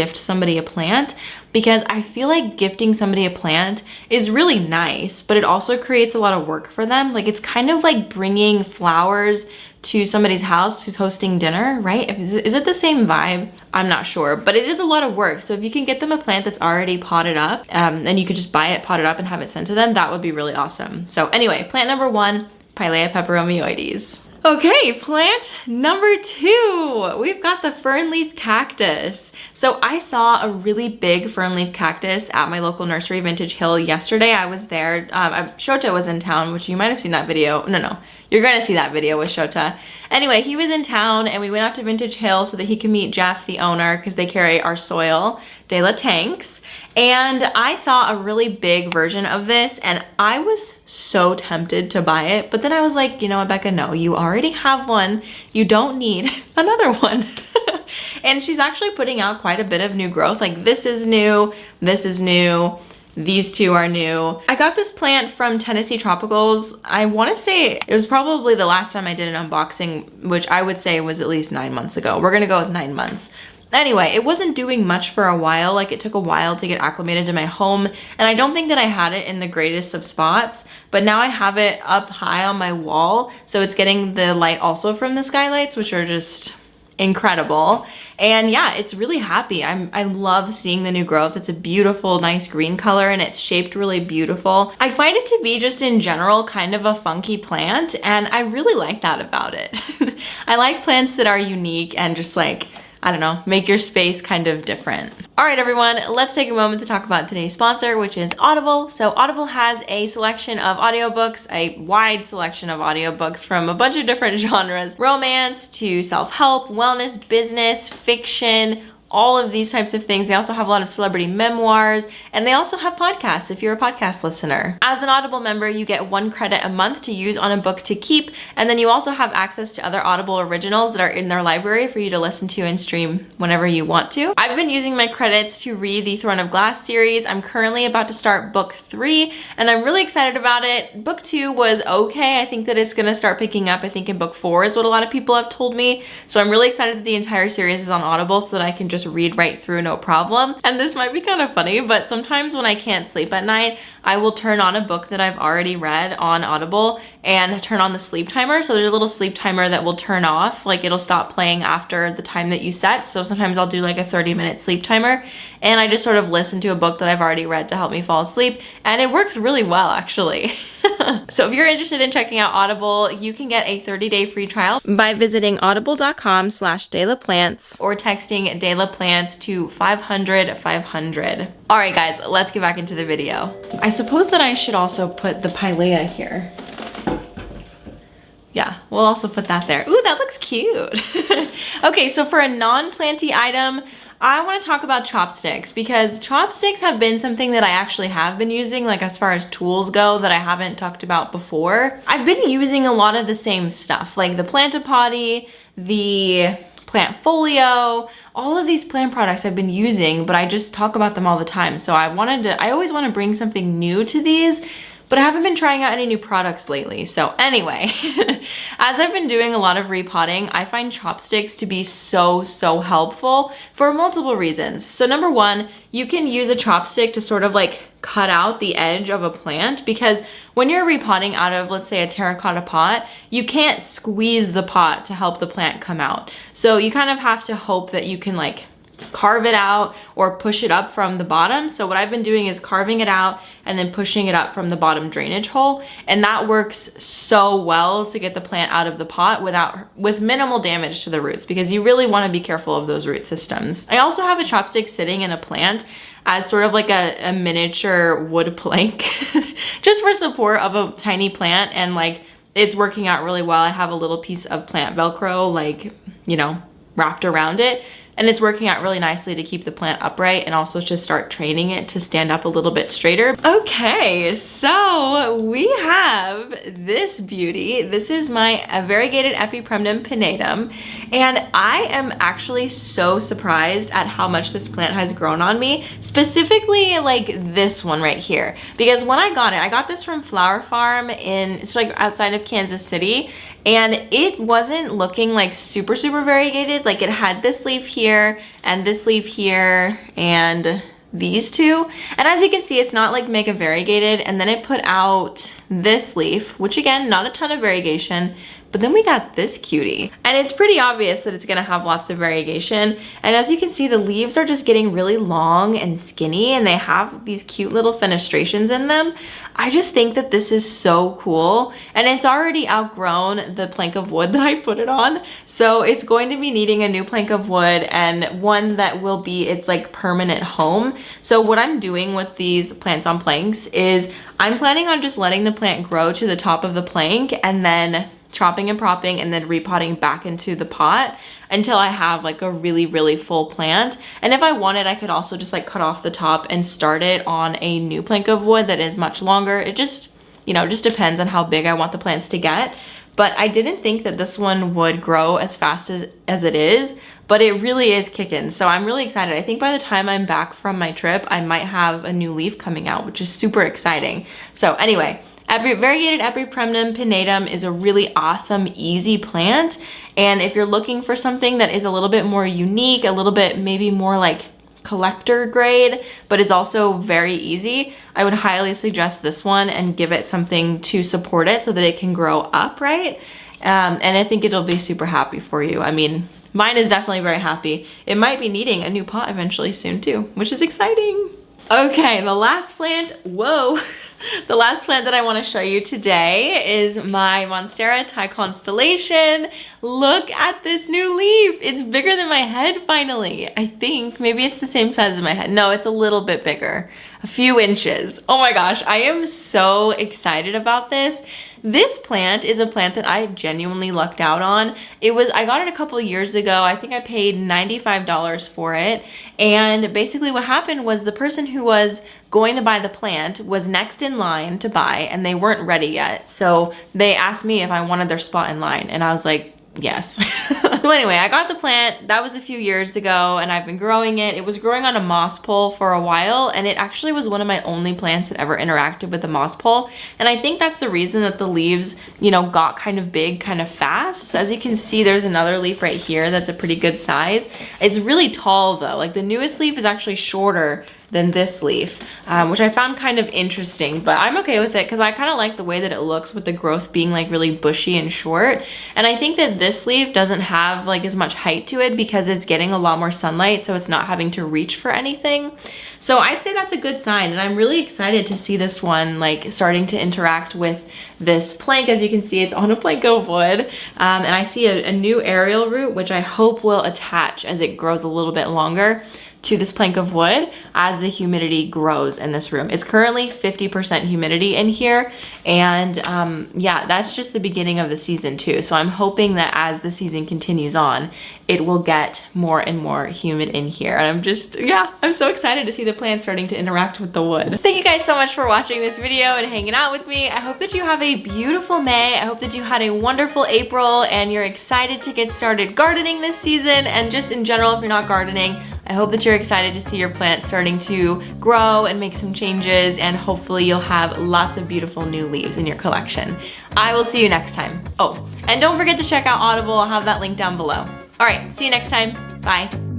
gift somebody a plant, because I feel like gifting somebody a plant is really nice, but it also creates a lot of work for them. Like, it's kind of like bringing flowers to somebody's house who's hosting dinner, right? Is it the same vibe? I'm not sure, but it is a lot of work. So if you can get them a plant that's already potted up, and you could just buy it potted up and have it sent to them, that would be really awesome. So anyway, plant number 1, Pilea peperomioides. Okay, plant number 2, we've got the fernleaf cactus. So I saw a really big fernleaf cactus at my local nursery, Vintage Hill, yesterday. I was there. Shota was in town, which you might have seen that video. No, you're gonna see that video with Shota. Anyway, he was in town and we went out to Vintage Hill so that he could meet Jeff, the owner, because they carry our soil, De La Tanks. And I saw a really big version of this and I was so tempted to buy it. But then I was like, you know what, Becca, no, you already have one. You don't need another one. And she's actually putting out quite a bit of new growth. Like, this is new, this is new. These two are new. I got this plant from Tennessee Tropicals. I want to say it was probably the last time I did an unboxing, which I would say was at least 9 months ago. We're gonna go with 9 months. Anyway, it wasn't doing much for a while. Like, it took a while to get acclimated to my home, and I don't think that I had it in the greatest of spots, but now I have it up high on my wall, so it's getting the light also from the skylights, which are just incredible. And yeah, it's really happy. I love seeing the new growth. It's a beautiful, nice green color and it's shaped really beautiful. I find it to be just in general kind of a funky plant, and I really like that about it. I like plants that are unique and just like, I don't know, make your space kind of different. All right, everyone, let's take a moment to talk about today's sponsor, which is Audible. So Audible has a selection of audiobooks, a wide selection of audiobooks from a bunch of different genres, romance to self-help, wellness, business, fiction, all of these types of things. They also have a lot of celebrity memoirs, and they also have podcasts if you're a podcast listener. As an Audible member, you get 1 credit a month to use on a book to keep, and then you also have access to other Audible originals that are in their library for you to listen to and stream whenever you want to. I've been using my credits to read the Throne of Glass series. I'm currently about to start book 3, and I'm really excited about it. Book 2 was okay. I think that it's gonna start picking up. I think in book 4 is what a lot of people have told me. So I'm really excited that the entire series is on Audible so that I can just read right through no problem. And this might be kind of funny, but sometimes when I can't sleep at night, I will turn on a book that I've already read on Audible and turn on the sleep timer. So there's a little sleep timer that will turn off, like it'll stop playing after the time that you set. So sometimes I'll do like a 30-minute sleep timer and I just sort of listen to a book that I've already read to help me fall asleep, and it works really well actually. So if you're interested in checking out Audible, you can get a 30-day free trial by visiting audible.com/delaplants or texting delaplants to 500-500. All right, guys, let's get back into the video. I suppose that I should also put the Pilea here. Yeah, we'll also put that there. Ooh, that looks cute. Okay, so for a non-planty item, I want to talk about chopsticks, because chopsticks have been something that I actually have been using, like as far as tools go, that I haven't talked about before. I've been using a lot of the same stuff, like the Plantipotty, the Plant Folio, all of these plant products I've been using, but I just talk about them all the time. So I always want to bring something new to these, but I haven't been trying out any new products lately. So anyway, as I've been doing a lot of repotting, I find chopsticks to be so helpful for multiple reasons. So number 1, you can use a chopstick to sort of like cut out the edge of a plant, because when you're repotting out of, let's say, a terracotta pot, you can't squeeze the pot to help the plant come out. So you kind of have to hope that you can like carve it out or push it up from the bottom. So what I've been doing is carving it out and then pushing it up from the bottom drainage hole, and that works so well to get the plant out of the pot with minimal damage to the roots, because you really want to be careful of those root systems. I also have a chopstick sitting in a plant as sort of like a miniature wood plank just for support of a tiny plant, and like it's working out really well. I have a little piece of plant Velcro, like, you know, wrapped around it, and it's working out really nicely to keep the plant upright and also to start training it to stand up a little bit straighter. Okay, so we have this beauty. This is my variegated Epipremnum pinnatum, and I am actually so surprised at how much this plant has grown on me, specifically like this one right here. Because when I got this from Flower Farm it's like outside of Kansas City, and it wasn't looking like super variegated. Like it had this leaf here and this leaf here and these two, and as you can see, it's not like mega variegated. And then it put out this leaf, which again, not a ton of variegation, but then we got this cutie, and it's pretty obvious that it's gonna have lots of variegation. And as you can see, the leaves are just getting really long and skinny, and they have these cute little fenestrations in them. I just think that this is so cool, and it's already outgrown the plank of wood that I put it on, so it's going to be needing a new plank of wood, and one that will be its like permanent home. So what I'm doing with these plants on planks is I'm planning on just letting the plant grow to the top of the plank and then chopping and propping and then repotting back into the pot until I have like a really full plant. And if I wanted, I could also just like cut off the top and start it on a new plank of wood that is much longer. It just, you know, just depends on how big I want the plants to get. But I didn't think that this one would grow as fast as it is, but it really is kicking. So I'm really excited. I think by the time I'm back from my trip, I might have a new leaf coming out, which is super exciting. So anyway, variegated Epipremnum pinnatum is a really awesome, easy plant. And if you're looking for something that is a little bit more unique, a little bit maybe more like collector grade, but is also very easy, I would highly suggest this one and give it something to support it so that it can grow up, right? And I think it'll be super happy for you. I mean, mine is definitely very happy. It might be needing a new pot eventually soon too, which is exciting. Okay, the last plant, whoa. The last plant that I want to show you today is my Monstera Thai Constellation. Look at this new leaf. It's bigger than my head finally. I think maybe it's the same size as my head. No, it's a little bit bigger, a few inches. Oh my gosh, I am so excited about this. This plant is a plant that I genuinely lucked out on. I got it a couple years ago. I think I paid $95 for it. And basically what happened was the person who was going to buy the plant was next in line to buy, and they weren't ready yet. So they asked me if I wanted their spot in line, and I was like, yes. So anyway, I got the plant. That was a few years ago, and I've been growing it. It was growing on a moss pole for a while, and it actually was one of my only plants that ever interacted with the moss pole. And I think that's the reason that the leaves, you know, got kind of big kind of fast. So as you can see, there's another leaf right here that's a pretty good size. It's really tall though. Like the newest leaf is actually shorter than this leaf, which I found kind of interesting, but I'm okay with it because I kind of like the way that it looks with the growth being like really bushy and short. And I think that this leaf doesn't have like as much height to it because it's getting a lot more sunlight, so it's not having to reach for anything. So I'd say that's a good sign, and I'm really excited to see this one like starting to interact with this plank. As you can see, it's on a plank of wood, and I see a new aerial root, which I hope will attach as it grows a little bit longer to this plank of wood as the humidity grows in this room. It's currently 50% humidity in here, and yeah, that's just the beginning of the season too. So I'm hoping that as the season continues on, it will get more and more humid in here. And I'm just, yeah, I'm so excited to see the plants starting to interact with the wood. Thank you guys so much for watching this video and hanging out with me. I hope that you have a beautiful May. I hope that you had a wonderful April and you're excited to get started gardening this season. And just in general, if you're not gardening, I hope that you're excited to see your plants starting to grow and make some changes, and hopefully you'll have lots of beautiful new leaves in your collection. I will see you next time. Oh, and don't forget to check out Audible. I'll have that link down below. All right, see you next time. Bye.